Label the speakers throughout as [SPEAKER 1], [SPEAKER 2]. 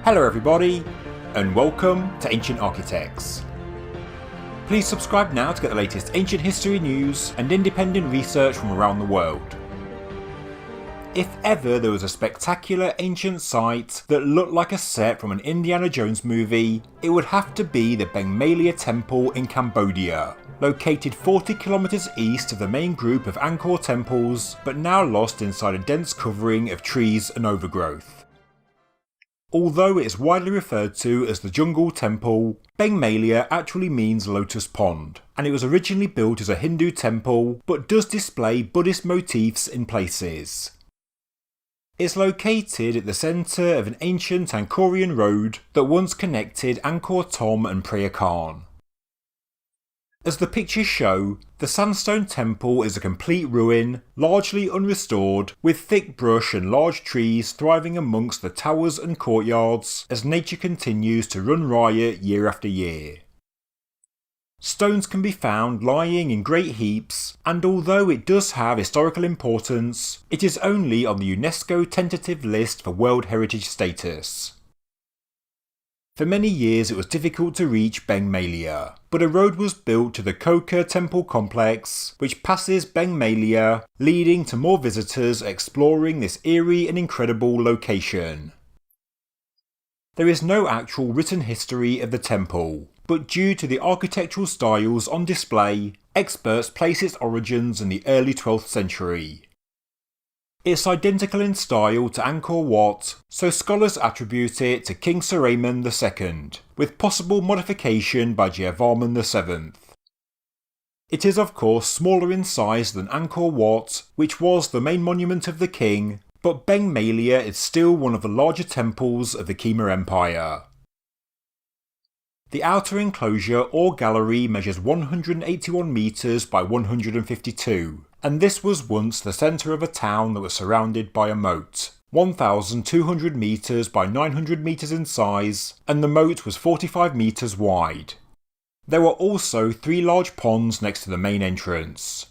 [SPEAKER 1] Hello everybody, and welcome to Ancient Architects. Please subscribe now to get the latest ancient history news and independent research from around the world. If ever there was a spectacular ancient site that looked like a set from an Indiana Jones movie, it would have to be the Beng Mealea temple in Cambodia, located 40 kilometers east of the main group of Angkor temples, but now lost inside a dense covering of trees and overgrowth. Although it is widely referred to as the Jungle Temple, Beng Mealea actually means Lotus Pond, and it was originally built as a Hindu temple, but does display Buddhist motifs in places. It's located at the centre of an ancient Angkorian road that once connected Angkor Thom and Preah. As the pictures show, the sandstone temple is a complete ruin, largely unrestored, with thick brush and large trees thriving amongst the towers and courtyards as nature continues to run riot year after year. Stones can be found lying in great heaps, and although it does have historical importance, it is only on the UNESCO Tentative List for World Heritage status. For many years it was difficult to reach Beng Mealea, but a road was built to the Angkor temple complex, which passes Beng Mealea, leading to more visitors exploring this eerie and incredible location. There is no actual written history of the temple, but due to the architectural styles on display, experts place its origins in the early 12th century. It's identical in style to Angkor Wat, so scholars attribute it to King Suleiman II, with possible modification by Jayavarman VII. It is of course smaller in size than Angkor Wat, which was the main monument of the king, but Beng Mealea is still one of the larger temples of the Khmer Empire. The outer enclosure or gallery measures 181 metres by 152, and this was once the centre of a town that was surrounded by a moat, 1,200 metres by 900 metres in size, and the moat was 45 metres wide. There were also 3 large ponds next to the main entrance.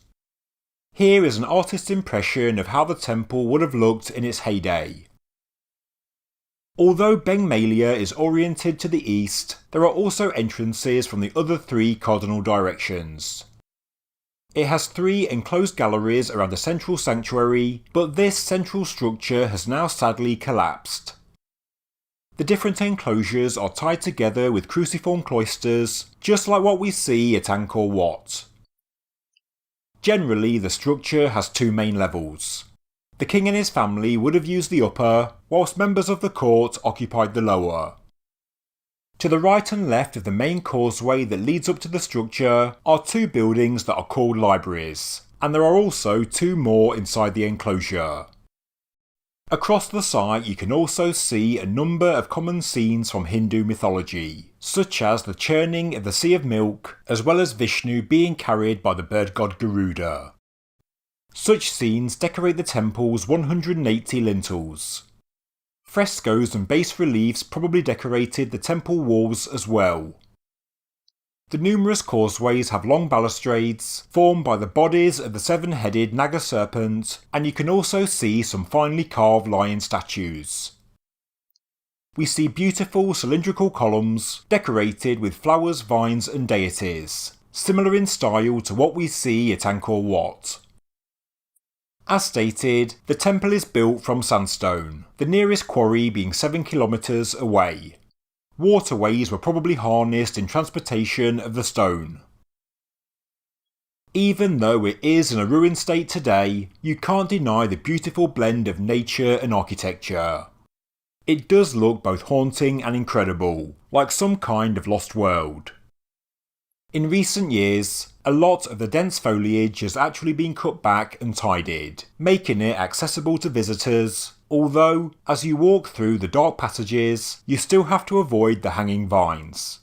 [SPEAKER 1] Here is an artist's impression of how the temple would have looked in its heyday. Although Beng Mealea is oriented to the east, there are also entrances from the other 3 cardinal directions. It has 3 enclosed galleries around the central sanctuary, but this central structure has now sadly collapsed. The different enclosures are tied together with cruciform cloisters, just like what we see at Angkor Wat. Generally, the structure has 2 main levels. The king and his family would have used the upper, whilst members of the court occupied the lower. To the right and left of the main causeway that leads up to the structure are 2 buildings that are called libraries, and there are also 2 more inside the enclosure. Across the site you can also see a number of common scenes from Hindu mythology, such as the churning of the Sea of Milk, as well as Vishnu being carried by the bird god Garuda. Such scenes decorate the temple's 180 lintels. Frescoes and bas-reliefs probably decorated the temple walls as well. The numerous causeways have long balustrades, formed by the bodies of the 7-headed Naga serpent, and you can also see some finely carved lion statues. We see beautiful cylindrical columns, decorated with flowers, vines and deities, similar in style to what we see at Angkor Wat. As stated, the temple is built from sandstone, the nearest quarry being 7 kilometres away. Waterways were probably harnessed in transportation of the stone. Even though it is in a ruined state today, you can't deny the beautiful blend of nature and architecture. It does look both haunting and incredible, like some kind of lost world. In recent years, a lot of the dense foliage has actually been cut back and tidied, making it accessible to visitors, although, as you walk through the dark passages, you still have to avoid the hanging vines.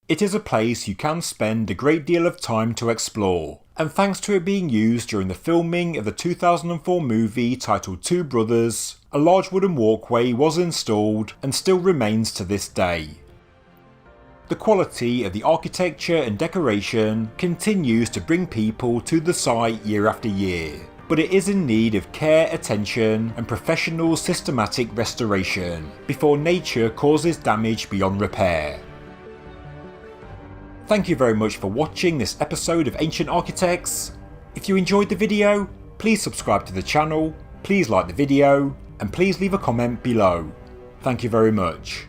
[SPEAKER 1] It is a place you can spend a great deal of time to explore, and thanks to it being used during the filming of the 2004 movie titled Two Brothers, a large wooden walkway was installed and still remains to this day. The quality of the architecture and decoration continues to bring people to the site year after year, but it is in need of care, attention and professional systematic restoration before nature causes damage beyond repair. Thank you very much for watching this episode of Ancient Architects. If you enjoyed the video, please subscribe to the channel, please like the video, and please leave a comment below. Thank you very much.